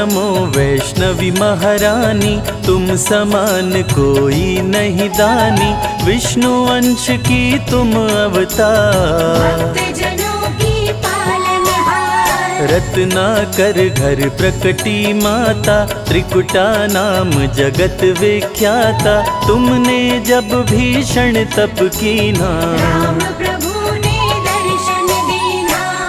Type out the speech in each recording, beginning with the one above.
नमो वैष्णवी महारानी, तुम समान कोई नहीं दानी, विष्णु अंश की तुम अवतार। रत्नाकर घर प्रकटी माता, त्रिकुटा नाम जगत विख्याता, तुमने जब भीषण तप कीना,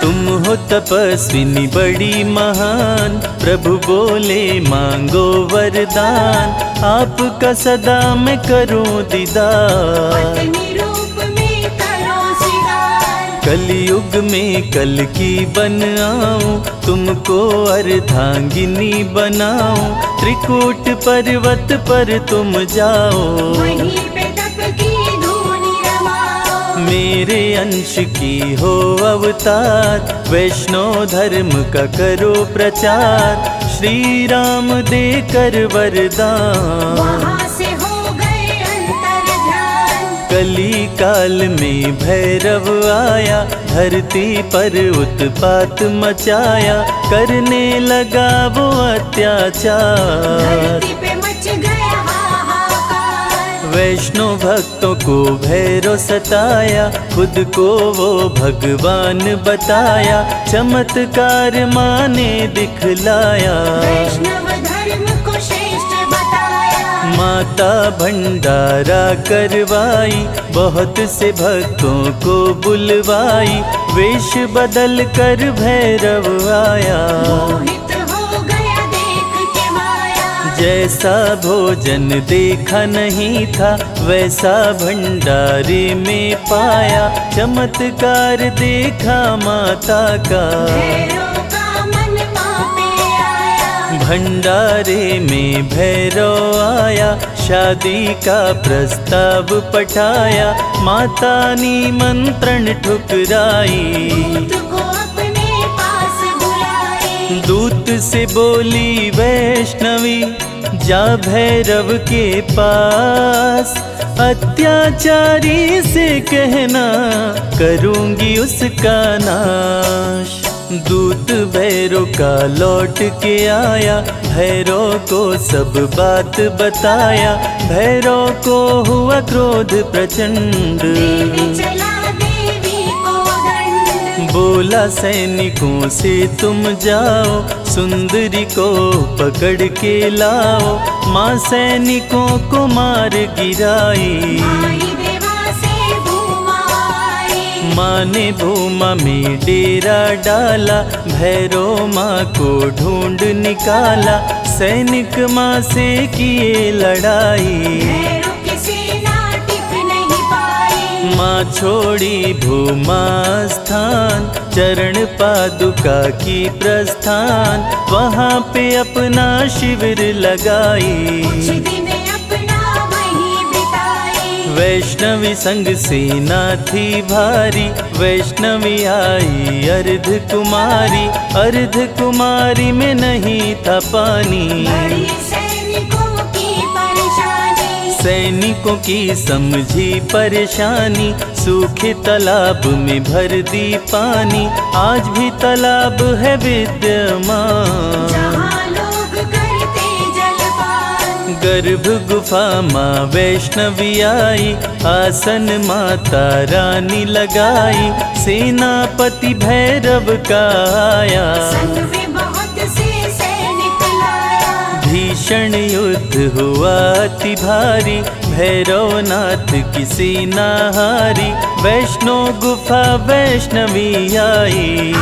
तुम हो तपस्विनी बड़ी महान, प्रभु बोले मांगो वरदान, आपका सदा मैं करूं दीदार। कलयुग में कल की बन आऊं, तुमको अर्धांगिनी बनाऊं, त्रिकूट पर्वत पर तुम जाओ, मेरे अंश की हो अवतार, वैष्णव धर्म का करो प्रचार, श्री राम देकर वरदान। कली काल में भैरव आया, धरती पर उत्पात मचाया, करने लगा वो अत्याचार। वैष्णव भक्तों को भैरव सताया, खुद को वो भगवान बताया, चमत्कार माँ ने दिखलाया, माता भंडारा करवाई, बहुत से भक्तों को बुलवाई, वेश बदल कर भैरव आया, जैसा भोजन देखा नहीं था, वैसा भंडारे में पाया, चमत्कार देखा माता का, भंडारे में भैरव आया, शादी का प्रस्ताव पठाया, माता निमंत्रण ठुकराई, दूत से बोली वैष्णवी, जा भैरव के पास, अत्याचारी से कहना, करूंगी उसका नाश। दूत भैरव का लौट के आया, भैरव को सब बात बताया, भैरव को हुआ क्रोध प्रचंड, बोला सैनिकों से तुम जाओ, सुंदरी को पकड़ के लाओ, माँ सैनिकों को मार गिराई, माँ ने भूमा में डेरा डाला, भैरव माँ को ढूंढ निकाला, सैनिक माँ से किए लड़ाई, माँ छोड़ी भूमा स्थान, चरण पादुका की प्रस्थान, वहाँ पे अपना शिविर लगाई, वैष्णवी संग सेना थी भारी, वैष्णवी आई अर्ध कुमारी, अर्ध कुमारी में नहीं था पानी, सैनिकों की समझी परेशानी, सूखे तालाब में भर दी पानी, आज भी तालाब है विद्यमान, गर्भ गुफा माँ वैष्णवी आई, आसन माता रानी लगाई, सेनापति भैरव का आया, भीषण युद्ध हुआ अति भारी, भैरवनाथ की सेना हारी, वैष्णो गुफा वैष्णवी आई,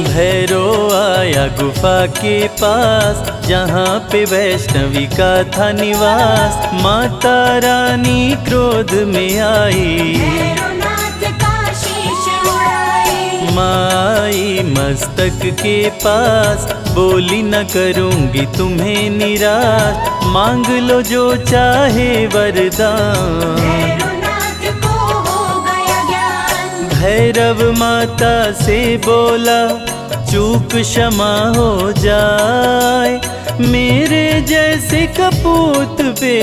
भैरव आया गुफा के पास, जहाँ पे वैष्णवी का था निवास, माता रानी क्रोध में आई, माई मस्तक के पास, बोली न करूँगी तुम्हें निराश, मांग लो जो चाहे वरदान, भैरव माता से बोला, चूक क्षमा हो जाए, मेरे जैसे कपूत पे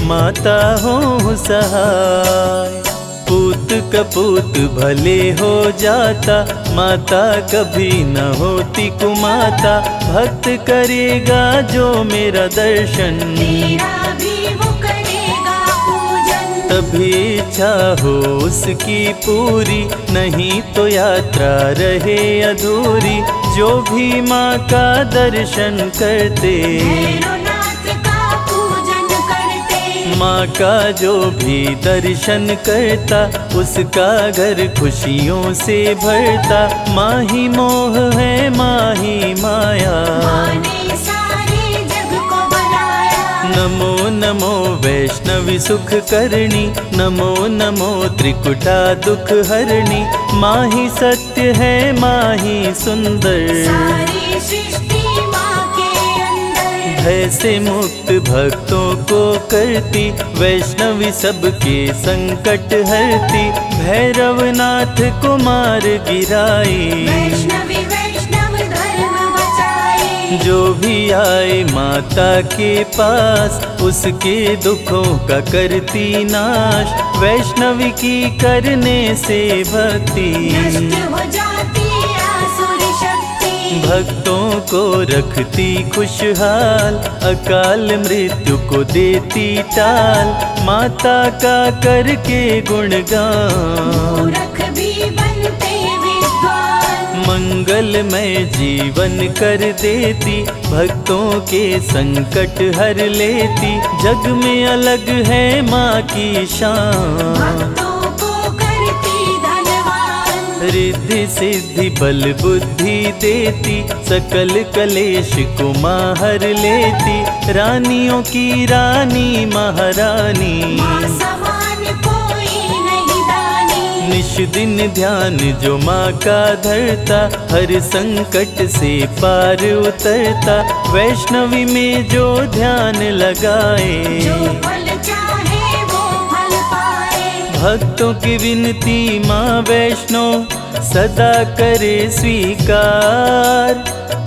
माता हो सहाय, पूत कपूत भले हो जाता, माता कभी न होती कुमाता, भक्त करेगा जो मेरा दर्शन, तेरा भी वो करेगा पूजन। तभी इच्छा हो उसकी पूरी, नहीं तो यात्रा रहे अधूरी। जो भी माँ का दर्शन करते, भैरवनाथ का पूजन करते, माँ का जो भी दर्शन करता, उसका घर खुशियों से भरता। माँ ही मोह है, माँ ही माया, माँ ने सारे जग को बनाया। नमो नमो वैष्णवी सुख करणी, नमो नमो त्रिकुटा दुख हरणी। माँ ही सत्य है, माँ ही सुंदर, सारी सृष्टि माँ के अंदर। भय से मुक्त भक्तों को करती, वैष्णवी सबके संकट हरती। भैरवनाथ को मार गिराई, वैष्णवी वैष्णव धर्म बचाए। जो भी आए माता के पास, उसके दुखों का करती नाश। वैष्णवी की करने से भक्ति, नष्ट हो जाती आसुर शक्ति। भक्तों को रखती खुशहाल, अकाल मृत्यु को देती टाल। माता का करके गुणगान, मूर्ख भी बनते विद्वान। मंगलमय जीवन कर देती, भक्तों के संकट हर लेती। जग में अलग है माँ की शान, भक्तों को करती धनवान। रिद्धि सिद्धि बल बुद्धि देती, सकल कलेश को माँ हर लेती। रानियों की रानी महारानी, माँ समान कोई नहीं दानी। निश दिन ध्यान जो माँ का धरता, हर संकट से पार उतरता। वैष्णवी में जो ध्यान लगाए, जो फल चाहे वो फल पाए। भक्तों की विनती माँ वैष्णो सदा करे स्वीकार।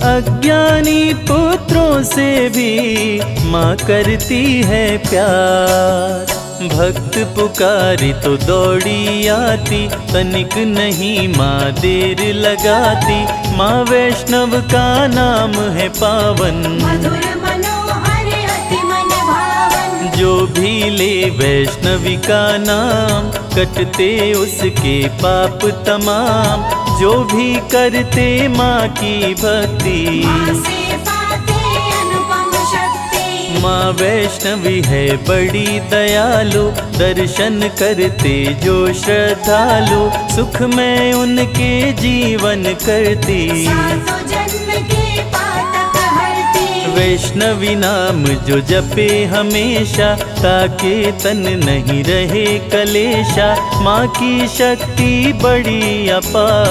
अज्ञानी पुत्रों से भी माँ करती है प्यार। भक्त पुकारी तो दौड़ी आती, तनिक नहीं माँ देर लगाती। माँ वैष्णव का नाम है पावन, मधुर मनोहर अति मन भावन। जो भी ले वैष्णवी का नाम, कटते उसके पाप तमाम। जो भी करते माँ की भक्ति, माँ से पाते अनुपम शक्ति। माँ वैष्णवी है बड़ी दयालु, दर्शन करते जो श्रद्धालु। सुख में उनके जीवन करती, सातों जन्म के पातक हरती। वैष्णवी नाम जो जपे हमेशा, ताके तन नहीं रहे कलेशा। माँ की शक्ति बड़ी अपार,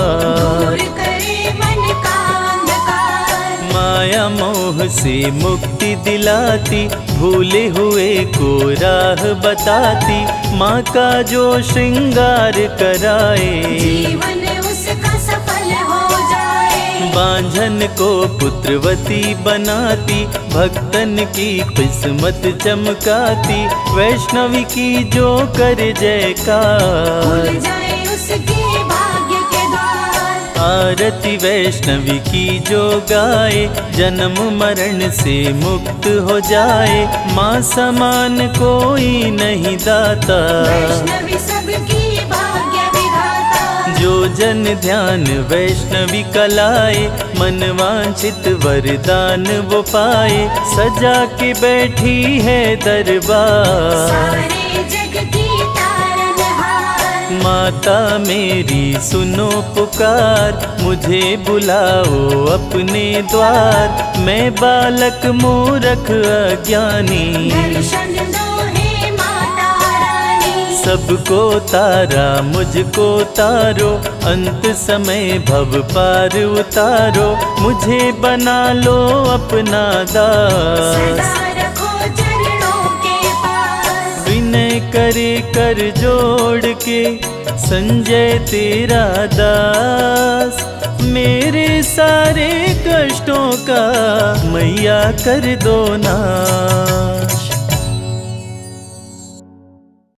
दूर करे मन का अंधकार। माया मोह से मुक्ति दिलाती, भूले हुए को राह बताती। माँ का जो श्रृंगार कराए, जीवन उसका सफल हो जाए। बांझन को पुत्रवती बनाती, भक्तन की किस्मत चमकाती। वैष्णवी की जो कर जयकार, खुल जाए उसके भाग्य के द्वार। आरती वैष्णवी की जो गाए, जन्म मरण से मुक्त हो जाए। माँ समान कोई नहीं दाता, वैष्णवी सबकी भाग्य विधाता। जो जन ध्यान वैष्णवी कलाए, मन वांछित वरदान वो पाए। सजा के बैठी है दरबार, सारे जग की तारनहार। माता मेरी सुनो पुकार, मुझे बुलाओ अपने द्वार। मैं बालक मूरख अज्ञानी, दर्शन दो हे माता रानी। सबको तारा मुझको तारो, अंत समय भव पार उतारो। मुझे बना लो अपना दास, सदा रखो चरणों के पास। विनय करे कर जोड़ के, संजय तेरा दास। मेरे सारे कष्टों का मैया कर दो नाश।